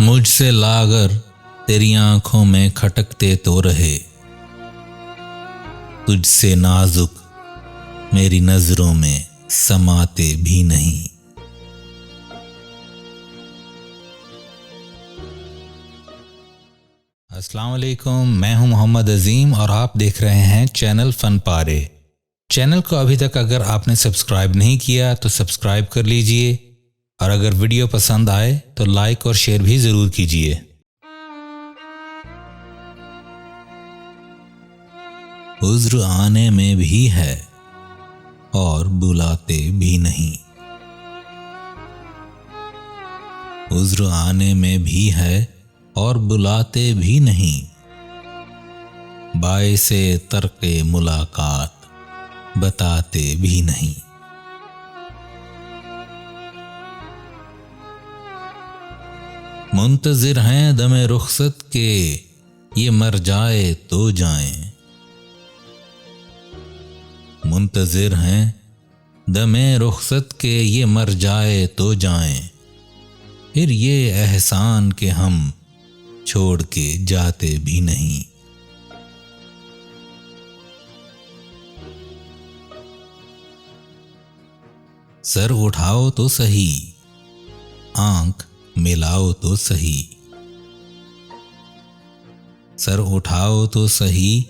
मुझसे लागर तेरी आंखों में खटकते तो रहे, तुझसे नाजुक मेरी नजरों में समाते भी नहीं। अस्सलाम वालेकुम, मैं हूं मोहम्मद अजीम और आप देख रहे हैं चैनल फन पारे। चैनल को अभी तक अगर आपने सब्सक्राइब नहीं किया तो सब्सक्राइब कर लीजिए और अगर वीडियो पसंद आए तो लाइक और शेयर भी ज़रूर कीजिए। उज़्र आने में भी है और बुलाते भी नहीं। उज़्र आने में भी है और बुलाते भी नहीं। बाइसे तर्के मुलाकात बताते भी नहीं। मुंतज़िर हैं दमे रुखसत के ये मर जाए तो जाएं। मुंतज़िर हैं दमे रुखसत के ये मर जाए तो जाएं। फिर ये एहसान के हम छोड़ के जाते भी नहीं। सर उठाओ तो सही, आंख मिलाओ तो सही। सर उठाओ तो सही,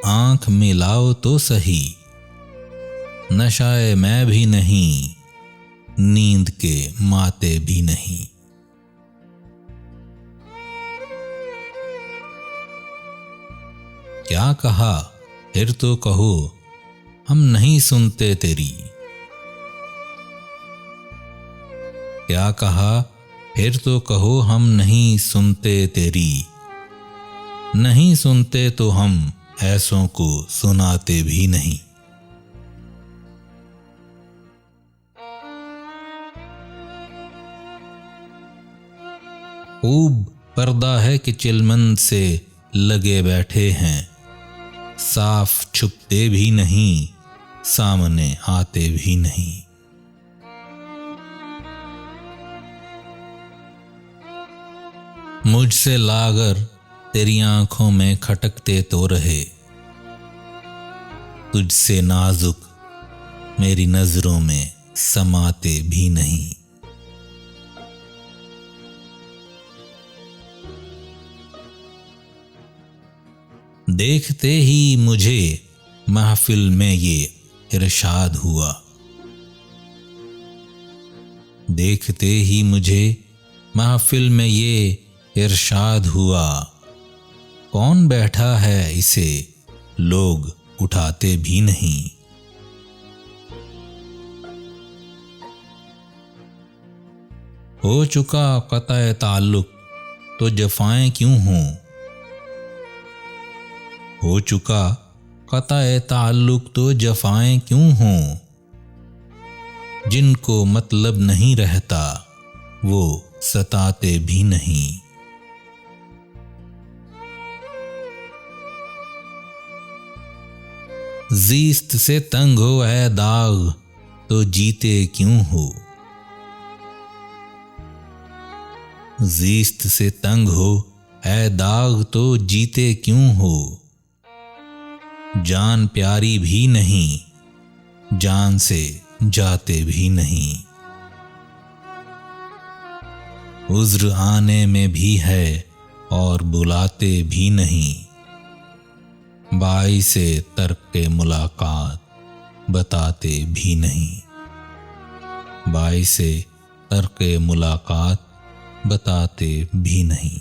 आंख मिलाओ तो सही। नशाए मैं भी नहीं, नींद के माते भी नहीं। क्या कहा फिर तो कहो, हम नहीं सुनते तेरी। क्या कहा फिर तो कहो, हम नहीं सुनते तेरी। नहीं सुनते तो हम ऐसों को सुनाते भी नहीं। खूब पर्दा है कि चिलमन से लगे बैठे हैं। साफ छुपते भी नहीं, सामने आते भी नहीं। मुझसे लागर तेरी आंखों में खटकते तो रहे, तुझसे नाजुक मेरी नजरों में समाते भी नहीं। देखते ही मुझे महफिल में ये इरशाद हुआ। देखते ही मुझे महफिल में ये इरशाद हुआ। कौन बैठा है इसे लोग उठाते भी नहीं। हो चुका क़त्अ ताल्लुक तो जफ़ाएं क्यों हों। हो चुका क़त्अ ताल्लुक तो जफ़ाएं क्यों हों। जिनको मतलब नहीं रहता वो सताते भी नहीं। ज़ीस्त से तंग हो ऐ दाग तो जीते क्यों हो। ज़ीस्त से तंग हो ऐ दाग तो जीते क्यों हो। जान प्यारी भी नहीं, जान से जाते भी नहीं। उज़्र आने में भी है और बुलाते भी नहीं। बाइसे तर्के मुलाकात बताते भी नहीं। बाइसे तर्के मुलाकात बताते भी नहीं।